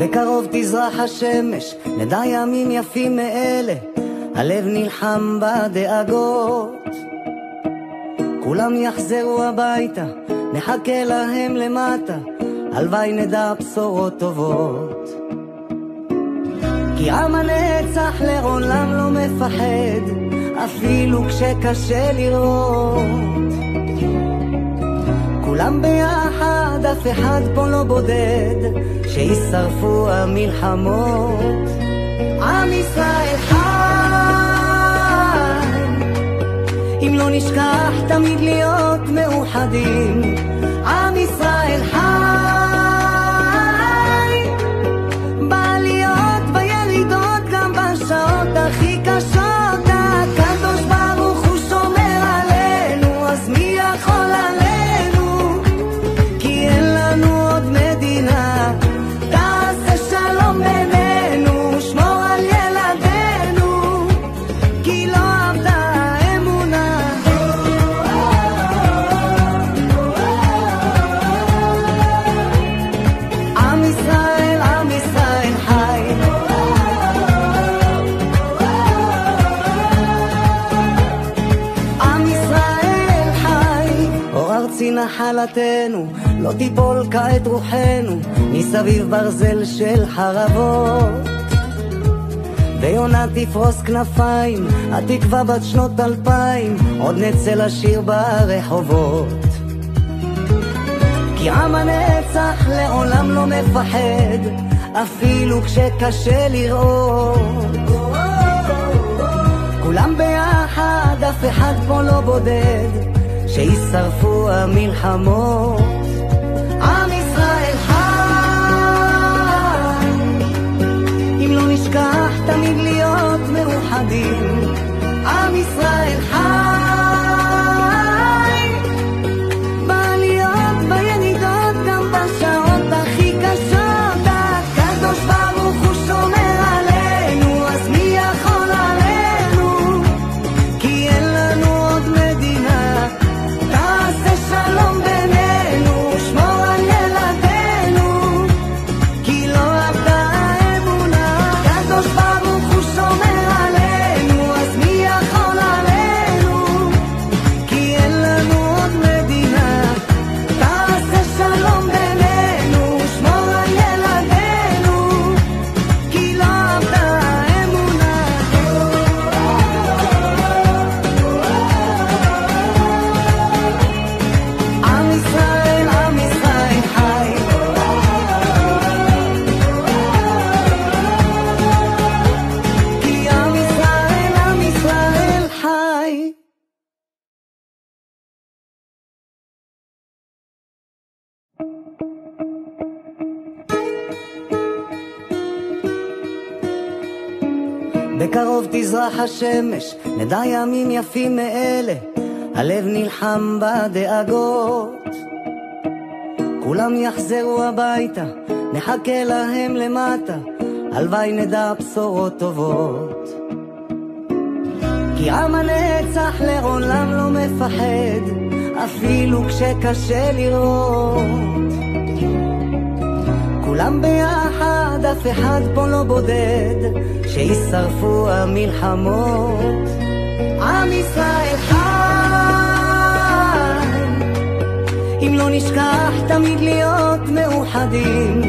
בקרוב תזרח השמש, נדע ימים יפים מאלה, הלב נלחם בדאגות. כולם יחזרו הביתה, נחכה להם למטה, הלוואי נדע בשורות טובות. כי עם הנצח לעולם לא מפחד, אפילו כשקשה לראות. כולם ביחד, אף אחד פה לא בודד, שישרפו המלחמות. עם ישראל חי, אם לא נשכח תמיד להיות מאוחדים. עם ישראל חי, בעליות בירידות, גם בשעות הכי קשות. הקדוש ברוך הוא שומר עלינו, אז מי יכול עלינו? כי אין לנו עוד מדינה. תעשה שלום בינינו, שמור על ילדינו, כי לא עבדה האמונה. עם ישראל, עם ישראל חי. עם ישראל חי. אור ארצי נחלתנו, לא תיפול כעת רוחנו, מסביב ברזל של חרבות. ויונה תפרוס כנפיים, התקווה בת שנות 2000, עוד נצא לשיר ברחובות. כי עם הנצח לעולם לא מפחד, אפילו כשקשה לראות. כולם ביחד, אף אחד פה לא בודד, שישרפו המלחמות. עם ישראל חי, אם לא נשכח תמיד להיות מאוחדים. עם ישראל חי, בעליות בירידות, גם בשעות הכי קשות. הקדוש ברוך הוא שומר עלינו, אז מי יכול עלינו? כי אין לנו עוד מדינה. תעשה שלום בינינו, שמור על ילדינו, כי לא עבדה האמונה. הקדוש ברוך הוא שומר עלינו, אז מי יכול עלינו? כי אין לנו עוד מדינה. תעשה שלום בינינו, שמור על ילדינו, כי לא עבדה האמונה. עם ישראל, עם ישראל חי. כי עם ישראל חי. בקרוב תזרח השמש, נדע ימים יפים מאלה, הלב נלחם בדאגות. כולם יחזרו הביתה, נחכה להם למטה, הלוואי נדע בשורות טובות. כי עם הנצח לעולם לא מפחד, אפילו כשקשה לראות. כולם ביחד, אף אחד פה לא בודד, שישרפו המלחמות. עם ישראל חי, אם לא נשכח תמיד להיות מאוחדים.